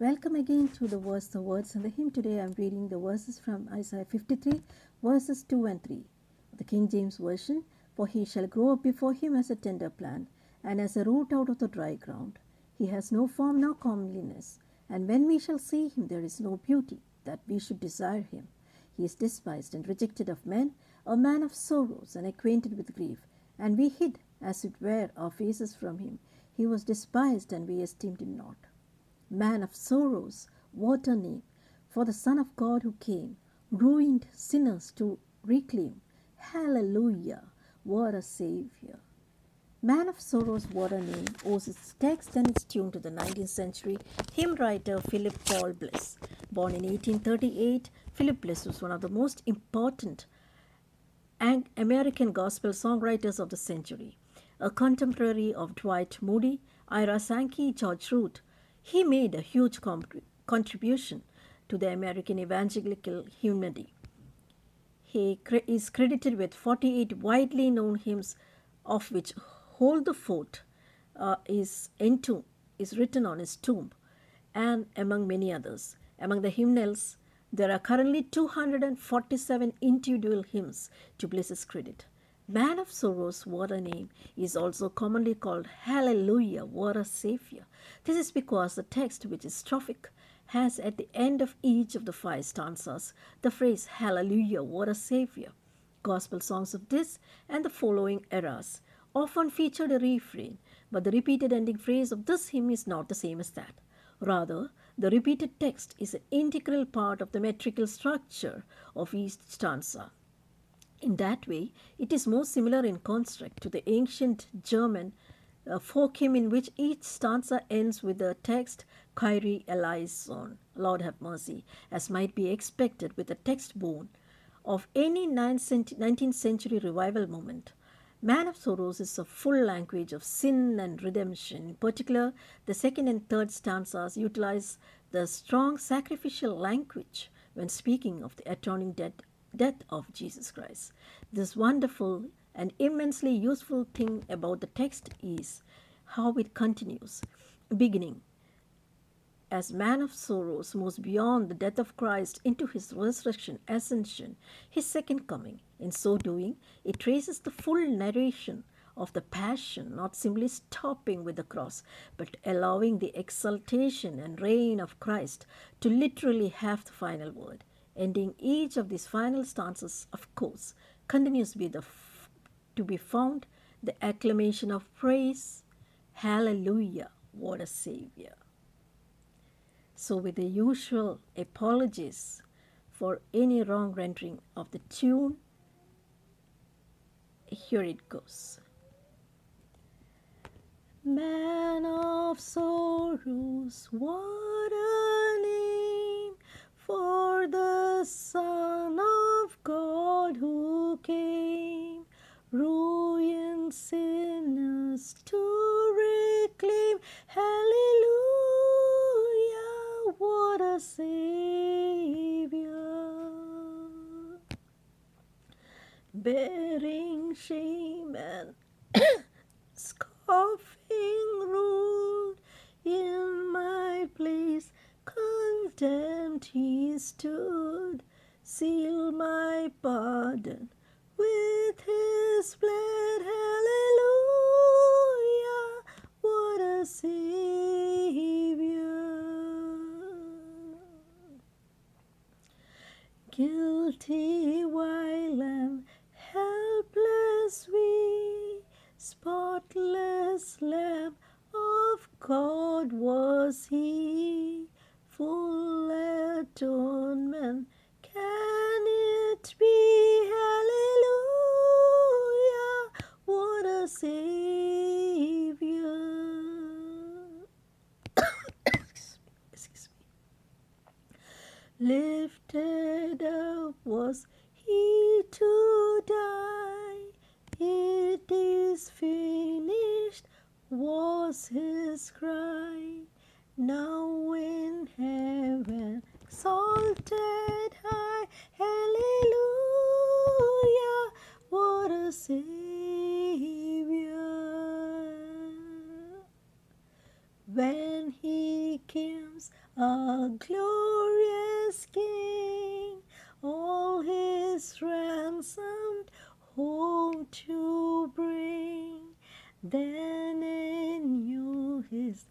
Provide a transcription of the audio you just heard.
Welcome again to the words and the hymn. Today I am reading the verses from Isaiah 53, verses 2 and 3. The King James Version. For he shall grow up before him as a tender plant, and as a root out of the dry ground. He has no form nor comeliness, and when we shall see him, there is no beauty that we should desire him. He is despised and rejected of men, a man of sorrows and acquainted with grief, and we hid, as it were, our faces from him. He was despised, and we esteemed him not. Man of sorrows, what a name for the Son of God who came, ruined sinners to reclaim. Hallelujah, what a Savior. Man of Sorrows, what a name, owes its text and its tune to the 19th century hymn writer Philip Paul Bliss. Born in 1838, Philip Bliss was one of the most important American gospel songwriters of the century. A contemporary of Dwight Moody, Ira Sankey, George Root, he made a huge contribution to the American evangelical hymnody. He is credited with 48 widely known hymns, of which Hold the Fort is written on his tomb, and among many others. Among the hymnals, there are currently 247 individual hymns to Bliss's credit. Man of Sorrows, what a name, is also commonly called Hallelujah, what a Savior. This is because the text, which is strophic, has at the end of each of the 5 stanzas the phrase Hallelujah, what a Savior. Gospel songs of this and the following eras often featured a refrain, but the repeated ending phrase of this hymn is not the same as that. Rather, the repeated text is an integral part of the metrical structure of each stanza. In that way, it is more similar in construct to the ancient German folk hymn in which each stanza ends with the text Kyrie eleison, Lord have mercy, as might be expected with the text born of any 19th century revival movement. Man of Sorrows is a full language of sin and redemption. In particular, the second and third stanzas utilize the strong sacrificial language when speaking of the atoning death of Jesus Christ. This wonderful and immensely useful thing about the text is how it continues, beginning as man of sorrows moves beyond the death of Christ into his resurrection, ascension, his second coming. In so doing, it traces the full narration of the passion, not simply stopping with the cross, but allowing the exaltation and reign of Christ to literally have the final word. Ending each of these final stanzas, of course, continues to be found the acclamation of praise. Hallelujah, what a Savior. So, with the usual apologies for any wrong rendering of the tune, here it goes. Man of sorrows, what a name for the Son of God who came, ruined sinners to reclaim. Hallelujah, what a Savior. Bearing shame and scoffing rude, in my place condemned he stood, seal my pardon with his blood. Hallelujah, what a Savior. Guilty while and helpless we, spotless Lamb of God was he, full atonement can it be. Hallelujah, what a Savior. Excuse me. Lifted up was he to die, it is finished was his cry. Now in heaven exalted high, hallelujah, what a Savior. When he comes a glorious King, all his ransomed home to bring. Then in you his